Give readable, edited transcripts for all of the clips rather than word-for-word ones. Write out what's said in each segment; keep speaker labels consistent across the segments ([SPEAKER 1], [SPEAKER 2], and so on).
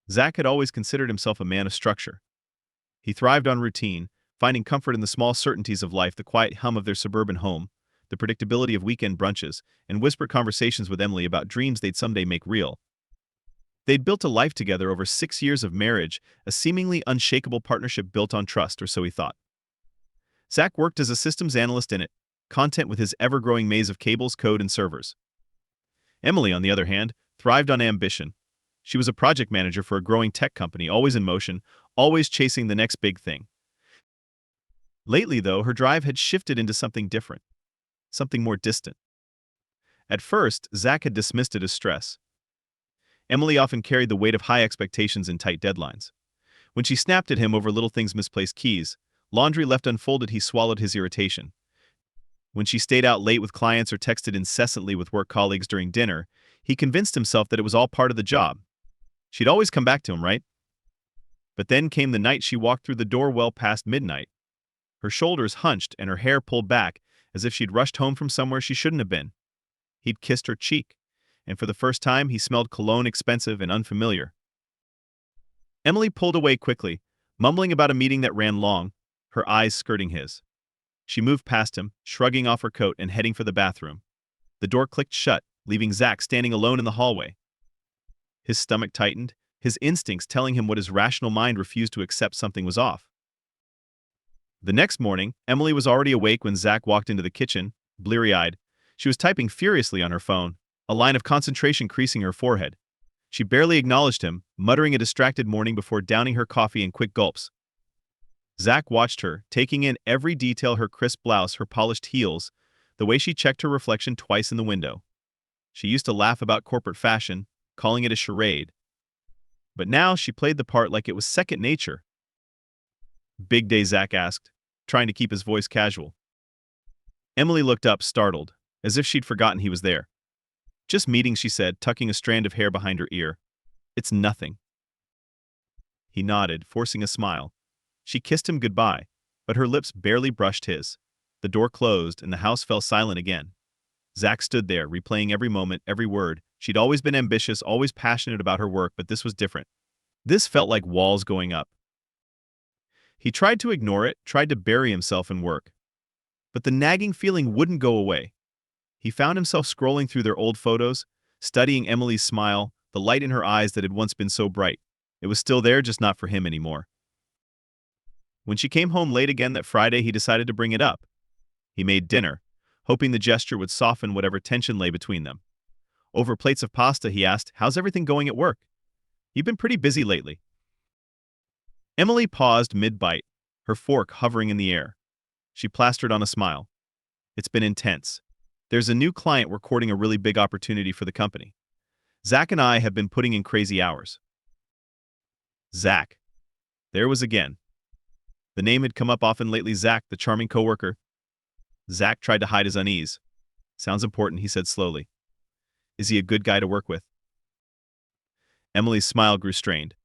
[SPEAKER 1] Zack had always considered himself a man of structure. He thrived on routine, finding comfort in the small certainties of life, the quiet hum of their suburban home, the predictability of weekend brunches, and whispered conversations with Emily about dreams they'd someday make real. They'd built a life together over 6 years of marriage, a seemingly unshakable partnership built on trust, or so he thought. Zack worked as a systems analyst in it, content with his ever-growing maze of cables, code, and servers. Emily, on the other hand, thrived on ambition. She was a project manager for a growing tech company, always in motion, always chasing the next big thing. Lately, though, her drive had shifted into something different, something more distant. At first, Zack had dismissed it as stress. Emily often carried the weight of high expectations and tight deadlines. When she snapped at him over little things, misplaced keys, laundry left unfolded, he swallowed his irritation. When she stayed out late with clients or texted incessantly with work colleagues during dinner, he convinced himself that it was all part of the job. She'd always come back to him, right? But then came the night she walked through the door well past midnight. Her shoulders hunched and her hair pulled back, as if she'd rushed home from somewhere she shouldn't have been. He'd kissed her cheek, and for the first time he smelled cologne, expensive and unfamiliar. Emily pulled away quickly, mumbling about a meeting that ran long, her eyes skirting his. She moved past him, shrugging off her coat and heading for the bathroom. The door clicked shut, leaving Zack standing alone in the hallway. His stomach tightened, his instincts telling him what his rational mind refused to accept: something was off. The next morning, Emily was already awake when Zack walked into the kitchen, bleary-eyed. She was typing furiously on her phone, a line of concentration creasing her forehead. She barely acknowledged him, muttering a distracted morning before downing her coffee in quick gulps. Zack watched her, taking in every detail: her crisp blouse, her polished heels, the way she checked her reflection twice in the window. She used to laugh about corporate fashion, calling it a charade. But now she played the part like it was second nature. "Big day?" Zack asked, trying to keep his voice casual. Emily looked up, startled, as if she'd forgotten he was there. "Just meetings," she said, tucking a strand of hair behind her ear. "It's nothing." He nodded, forcing a smile. She kissed him goodbye, but her lips barely brushed his. The door closed, and the house fell silent again. Zack stood there, replaying every moment, every word. She'd always been ambitious, always passionate about her work, but this was different. This felt like walls going up. He tried to ignore it, tried to bury himself in work. But the nagging feeling wouldn't go away. He found himself scrolling through their old photos, studying Emily's smile, the light in her eyes that had once been so bright. It was still there, just not for him anymore. When she came home late again that Friday, he decided to bring it up. He made dinner, hoping the gesture would soften whatever tension lay between them. Over plates of pasta, he asked, "How's everything going at work? You've been pretty busy lately." Emily paused mid-bite, her fork hovering in the air. She plastered on a smile. "It's been intense. There's a new client we're courting, a really big opportunity for the company. Zack and I have been putting in crazy hours." Zack. There it was again. The name had come up often lately. Zack, the charming coworker. Zack tried to hide his unease. "Sounds important," he said slowly. "Is he a good guy to work with?" Emily's smile grew strained.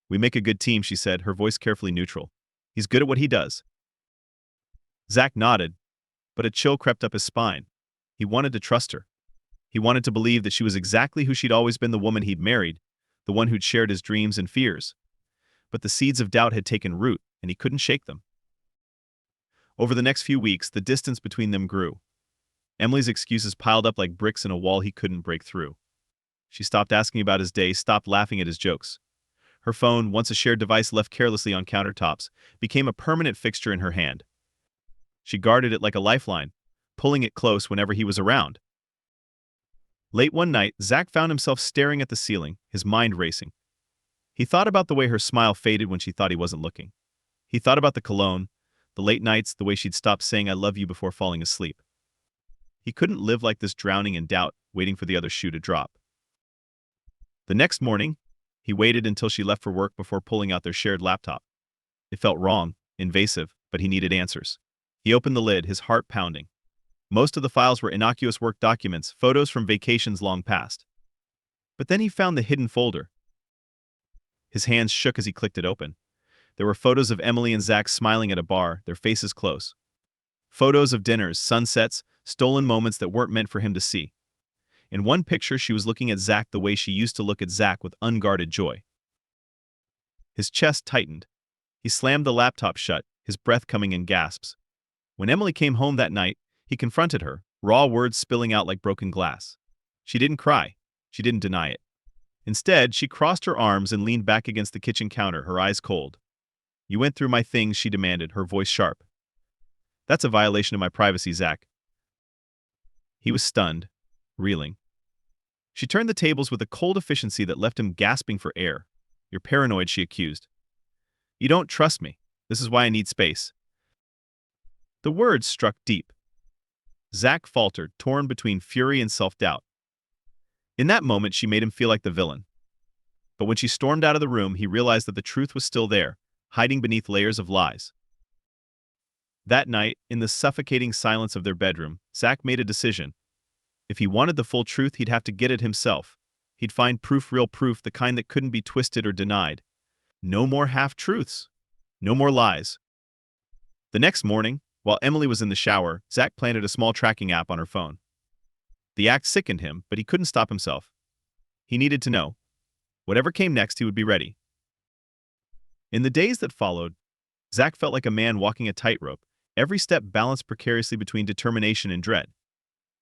[SPEAKER 1] "We make a good team," she said, her voice carefully neutral. "He's good at what he does." Zack nodded, but a chill crept up his spine. He wanted to trust her. He wanted to believe that she was exactly who she'd always been, the woman he'd married, the one who'd shared his dreams and fears. But the seeds of doubt had taken root, and he couldn't shake them. Over the next few weeks, the distance between them grew. Emily's excuses piled up like bricks in a wall he couldn't break through. She stopped asking about his day, stopped laughing at his jokes. Her phone, once a shared device left carelessly on countertops, became a permanent fixture in her hand. She guarded it like a lifeline, pulling it close whenever he was around. Late one night, Zack found himself staring at the ceiling, his mind racing. He thought about the way her smile faded when she thought he wasn't looking. He thought about the cologne, the late nights, the way she'd stopped saying "I love you" before falling asleep. He couldn't live like this, drowning in doubt, waiting for the other shoe to drop. The next morning, he waited until she left for work before pulling out their shared laptop. It felt wrong, invasive, but he needed answers. He opened the lid, his heart pounding. Most of the files were innocuous work documents, photos from vacations long past. But then he found the hidden folder. His hands shook as he clicked it open. There were photos of Emily and Zack smiling at a bar, their faces close. Photos of dinners, sunsets, stolen moments that weren't meant for him to see. In one picture, she was looking at Zack the way she used to look at Zack, with unguarded joy. His chest tightened. He slammed the laptop shut, his breath coming in gasps. When Emily came home that night, he confronted her, raw words spilling out like broken glass. She didn't cry. She didn't deny it. Instead, she crossed her arms and leaned back against the kitchen counter, her eyes cold. "You went through my things," she demanded, her voice sharp. "That's a violation of my privacy, Zack." He was stunned, reeling. She turned the tables with a cold efficiency that left him gasping for air. "You're paranoid," she accused. "You don't trust me. This is why I need space." The words struck deep. Zack faltered, torn between fury and self-doubt. In that moment, she made him feel like the villain. But when she stormed out of the room, he realized that the truth was still there, hiding beneath layers of lies. That night, in the suffocating silence of their bedroom, Zack made a decision. If he wanted the full truth, he'd have to get it himself. He'd find proof, real proof, the kind that couldn't be twisted or denied. No more half-truths. No more lies. The next morning, while Emily was in the shower, Zack planted a small tracking app on her phone. The act sickened him, but he couldn't stop himself. He needed to know. Whatever came next, he would be ready. In the days that followed, Zack felt like a man walking a tightrope, every step balanced precariously between determination and dread.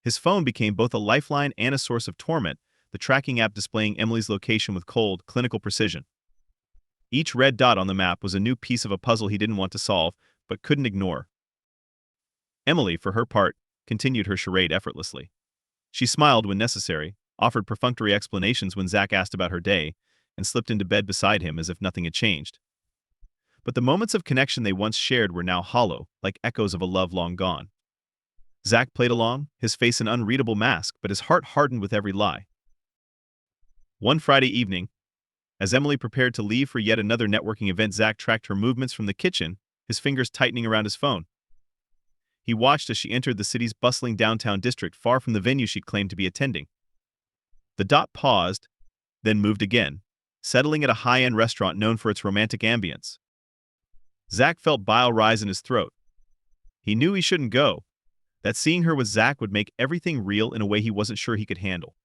[SPEAKER 1] His phone became both a lifeline and a source of torment, the tracking app displaying Emily's location with cold, clinical precision. Each red dot on the map was a new piece of a puzzle he didn't want to solve, but couldn't ignore. Emily, for her part, continued her charade effortlessly. She smiled when necessary, offered perfunctory explanations when Zack asked about her day, and slipped into bed beside him as if nothing had changed. But the moments of connection they once shared were now hollow, like echoes of a love long gone. Zack played along, his face an unreadable mask, but his heart hardened with every lie. One Friday evening, as Emily prepared to leave for yet another networking event, Zack tracked her movements from the kitchen, his fingers tightening around his phone. He watched as she entered the city's bustling downtown district, far from the venue she claimed to be attending. The dot paused, then moved again, settling at a high-end restaurant known for its romantic ambience. Zack felt bile rise in his throat. He knew he shouldn't go, that seeing her with Zack would make everything real in a way he wasn't sure he could handle.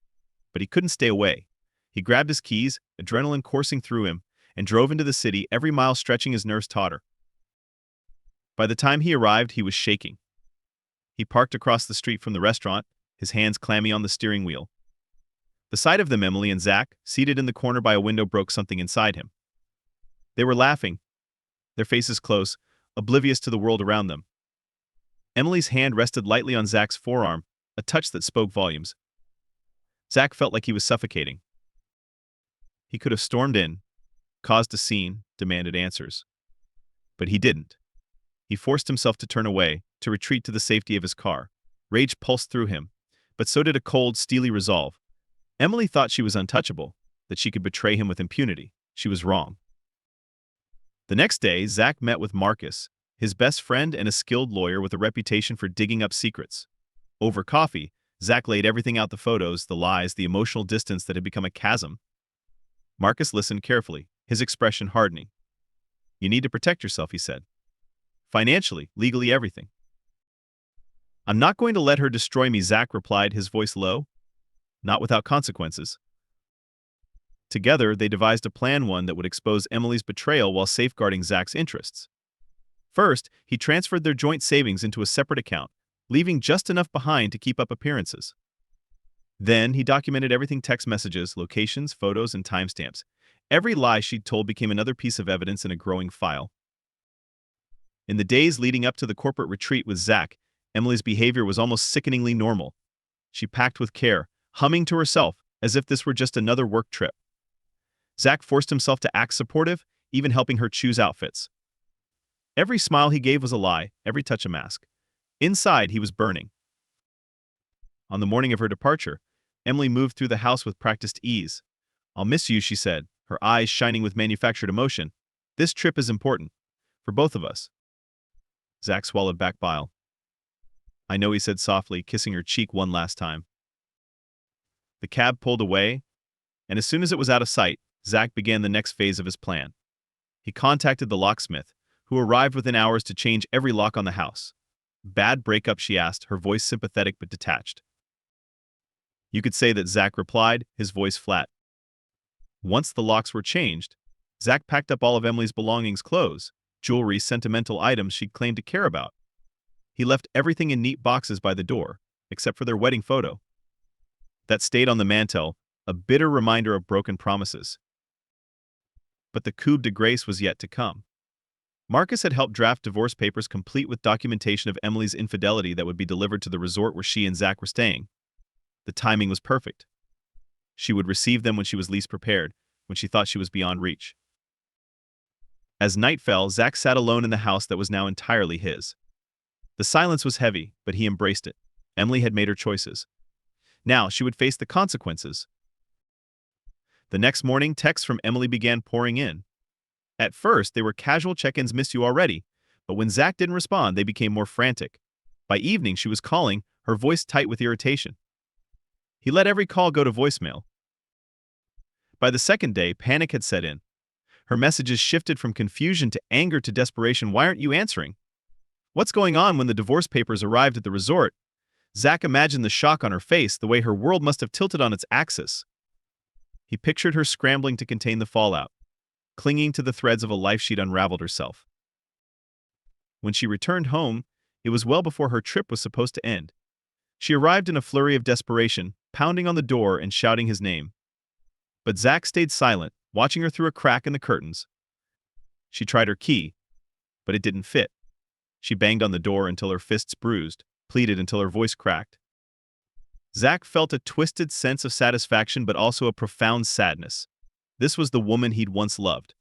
[SPEAKER 1] But he couldn't stay away. He grabbed his keys, adrenaline coursing through him, and drove into the city, every mile stretching his nerves tauter. By the time he arrived, he was shaking. He parked across the street from the restaurant, his hands clammy on the steering wheel. The sight of them, Emily and Zack, seated in the corner by a window, broke something inside him. They were laughing, their faces close, oblivious to the world around them. Emily's hand rested lightly on Zack's forearm, a touch that spoke volumes. Zack felt like he was suffocating. He could have stormed in, caused a scene, demanded answers. But he didn't. He forced himself to turn away, to retreat to the safety of his car. Rage pulsed through him, but so did a cold, steely resolve. Emily thought she was untouchable, that she could betray him with impunity. She was wrong. The next day, Zack met with Marcus, his best friend and a skilled lawyer with a reputation for digging up secrets. Over coffee, Zack laid everything out: the photos, the lies, the emotional distance that had become a chasm. Marcus listened carefully, his expression hardening. "You need to protect yourself," he said. "Financially, legally, everything." "I'm not going to let her destroy me," Zack replied, his voice low. "Not without consequences." Together, they devised a plan, one that would expose Emily's betrayal while safeguarding Zack's interests. First, he transferred their joint savings into a separate account, leaving just enough behind to keep up appearances. Then, he documented everything: text messages, locations, photos, and timestamps. Every lie she'd told became another piece of evidence in a growing file. In the days leading up to the corporate retreat with Zack, Emily's behavior was almost sickeningly normal. She packed with care, humming to herself, as if this were just another work trip. Zack forced himself to act supportive, even helping her choose outfits. Every smile he gave was a lie, every touch a mask. Inside, he was burning. On the morning of her departure, Emily moved through the house with practiced ease. "I'll miss you," she said, her eyes shining with manufactured emotion. "This trip is important. For both of us." Zack swallowed back bile. "I know," he said softly, kissing her cheek one last time. The cab pulled away, and as soon as it was out of sight, Zack began the next phase of his plan. He contacted the locksmith, who arrived within hours to change every lock on the house. "Bad breakup?" she asked, her voice sympathetic but detached. "You could say that," Zack replied, his voice flat. Once the locks were changed, Zack packed up all of Emily's belongings, clothes, jewelry, sentimental items she'd claimed to care about. He left everything in neat boxes by the door, except for their wedding photo. That stayed on the mantel, a bitter reminder of broken promises. But the coup de grace was yet to come. Marcus had helped draft divorce papers complete with documentation of Emily's infidelity that would be delivered to the resort where she and Zack were staying. The timing was perfect. She would receive them when she was least prepared, when she thought she was beyond reach. As night fell, Zack sat alone in the house that was now entirely his. The silence was heavy, but he embraced it. Emily had made her choices. Now she would face the consequences. The next morning, texts from Emily began pouring in. At first, they were casual check-ins, "Miss you already," but when Zack didn't respond, they became more frantic. By evening, she was calling, her voice tight with irritation. He let every call go to voicemail. By the second day, panic had set in. Her messages shifted from confusion to anger to desperation. "Why aren't you answering? What's going on?" When the divorce papers arrived at the resort, Zack imagined the shock on her face, the way her world must have tilted on its axis. He pictured her scrambling to contain the fallout, clinging to the threads of a life she'd unraveled herself. When she returned home, it was well before her trip was supposed to end. She arrived in a flurry of desperation, pounding on the door and shouting his name. But Zack stayed silent, watching her through a crack in the curtains. She tried her key, but it didn't fit. She banged on the door until her fists bruised, pleaded until her voice cracked. Zack felt a twisted sense of satisfaction but also a profound sadness. This was the woman he'd once loved.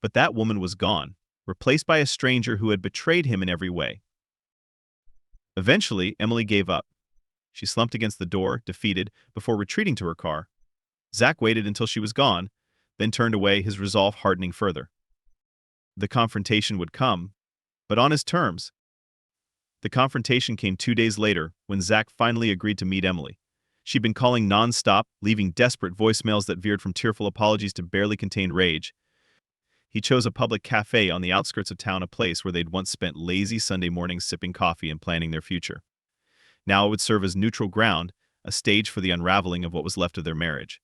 [SPEAKER 1] But that woman was gone, replaced by a stranger who had betrayed him in every way. Eventually, Emily gave up. She slumped against the door, defeated, before retreating to her car. Zack waited until she was gone, then turned away, his resolve hardening further. The confrontation would come, but on his terms. The confrontation came 2 days later, when Zack finally agreed to meet Emily. She'd been calling non-stop, leaving desperate voicemails that veered from tearful apologies to barely contained rage. He chose a public cafe on the outskirts of town, a place where they'd once spent lazy Sunday mornings sipping coffee and planning their future. Now it would serve as neutral ground, a stage for the unraveling of what was left of their marriage.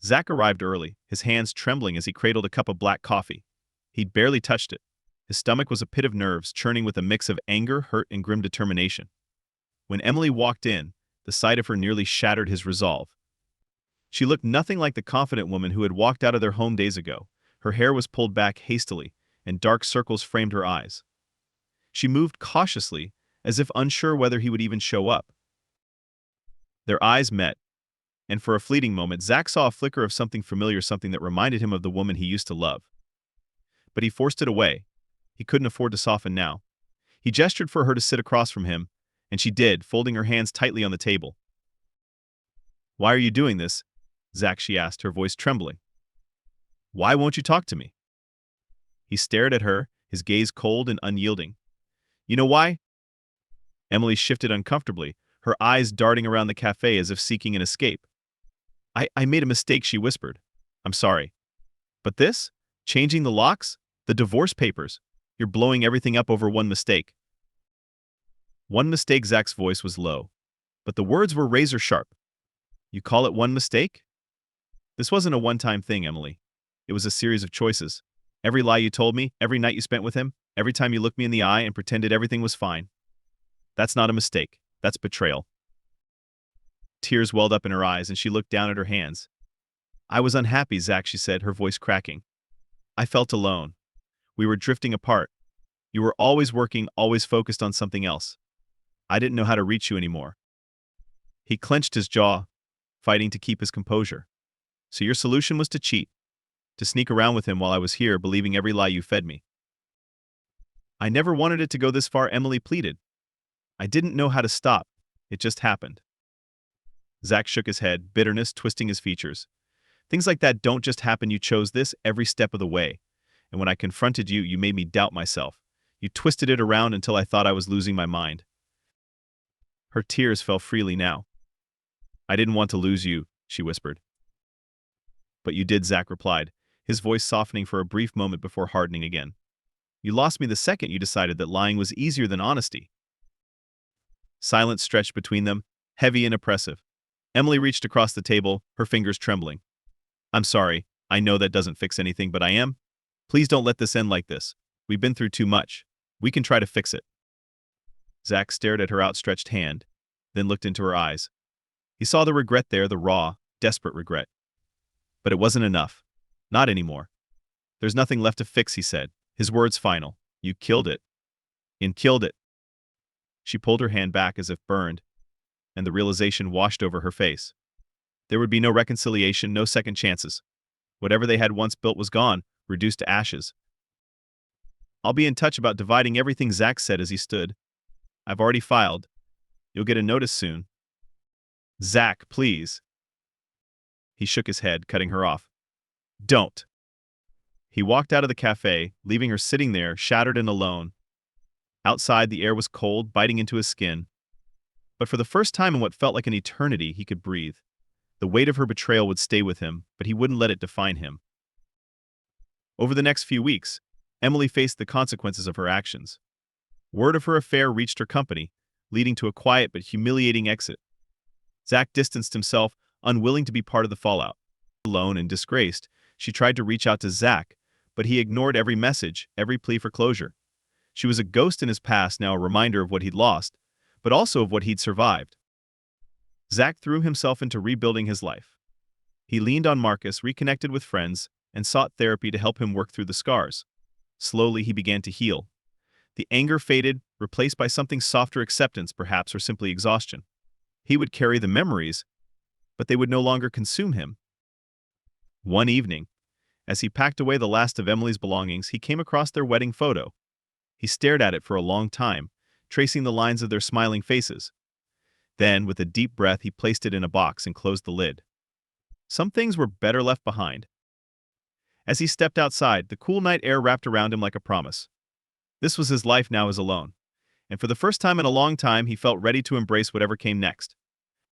[SPEAKER 1] Zack arrived early, his hands trembling as he cradled a cup of black coffee. He'd barely touched it. His stomach was a pit of nerves, churning with a mix of anger, hurt, and grim determination. When Emily walked in, the sight of her nearly shattered his resolve. She looked nothing like the confident woman who had walked out of their home days ago. Her hair was pulled back hastily, and dark circles framed her eyes. She moved cautiously, as if unsure whether he would even show up. Their eyes met, and for a fleeting moment, Zack saw a flicker of something familiar, something that reminded him of the woman he used to love. But he forced it away. He couldn't afford to soften now. He gestured for her to sit across from him, and she did, folding her hands tightly on the table. "Why are you doing this, Zack?" she asked, her voice trembling. "Why won't you talk to me?" He stared at her, his gaze cold and unyielding. "You know why?" Emily shifted uncomfortably, her eyes darting around the cafe as if seeking an escape. I made a mistake," she whispered. "I'm sorry. But this? Changing the locks? The divorce papers? You're blowing everything up over one mistake." "One mistake?" Zack's voice was low, but the words were razor sharp. "You call it one mistake?" "This wasn't a one-time thing, Emily. It was a series of choices. Every lie you told me, every night you spent with him, every time you looked me in the eye and pretended everything was fine. That's not a mistake. That's betrayal." Tears welled up in her eyes, and she looked down at her hands. "I was unhappy, Zack," she said, her voice cracking. "I felt alone. We were drifting apart. You were always working, always focused on something else. I didn't know how to reach you anymore." He clenched his jaw, fighting to keep his composure. "So your solution was to cheat, to sneak around with him while I was here, believing every lie you fed me." "I never wanted it to go this far," Emily pleaded. "I didn't know how to stop. It just happened." Zack shook his head, bitterness twisting his features. "Things like that don't just happen. You chose this every step of the way. And when I confronted you, you made me doubt myself. You twisted it around until I thought I was losing my mind." Her tears fell freely now. "I didn't want to lose you," she whispered. "But you did," Zack replied, his voice softening for a brief moment before hardening again. "You lost me the second you decided that lying was easier than honesty." Silence stretched between them, heavy and oppressive. Emily reached across the table, her fingers trembling. "I'm sorry. I know that doesn't fix anything, but I am. Please don't let this end like this. We've been through too much. We can try to fix it. Zack stared at her outstretched hand, then looked into her eyes. He saw the regret there, the raw, desperate regret. But it wasn't enough. Not anymore. There's nothing left to fix, he said, his words final. You killed it. And killed it. She pulled her hand back as if burned, and the realization washed over her face. There would be no reconciliation, no second chances. Whatever they had once built was gone, reduced to ashes. I'll be in touch about dividing everything, Zack said as he stood. I've already filed. You'll get a notice soon. Zack, please. He shook his head, cutting her off. Don't. He walked out of the cafe, leaving her sitting there, shattered and alone. Outside, the air was cold, biting into his skin. But for the first time in what felt like an eternity, he could breathe. The weight of her betrayal would stay with him, but he wouldn't let it define him. Over the next few weeks, Emily faced the consequences of her actions. Word of her affair reached her company, leading to a quiet but humiliating exit. Zack distanced himself, unwilling to be part of the fallout. Alone and disgraced, she tried to reach out to Zack, but he ignored every message, every plea for closure. She was a ghost in his past, now a reminder of what he'd lost, but also of what he'd survived. Zack threw himself into rebuilding his life. He leaned on Marcus, reconnected with friends, and sought therapy to help him work through the scars. Slowly, he began to heal. The anger faded, replaced by something softer, acceptance perhaps, or simply exhaustion. He would carry the memories, but they would no longer consume him. One evening, as he packed away the last of Emily's belongings, he came across their wedding photo. He stared at it for a long time, tracing the lines of their smiling faces. Then, with a deep breath, he placed it in a box and closed the lid. Some things were better left behind. As he stepped outside, the cool night air wrapped around him like a promise. This was his life now as alone, and for the first time in a long time, he felt ready to embrace whatever came next.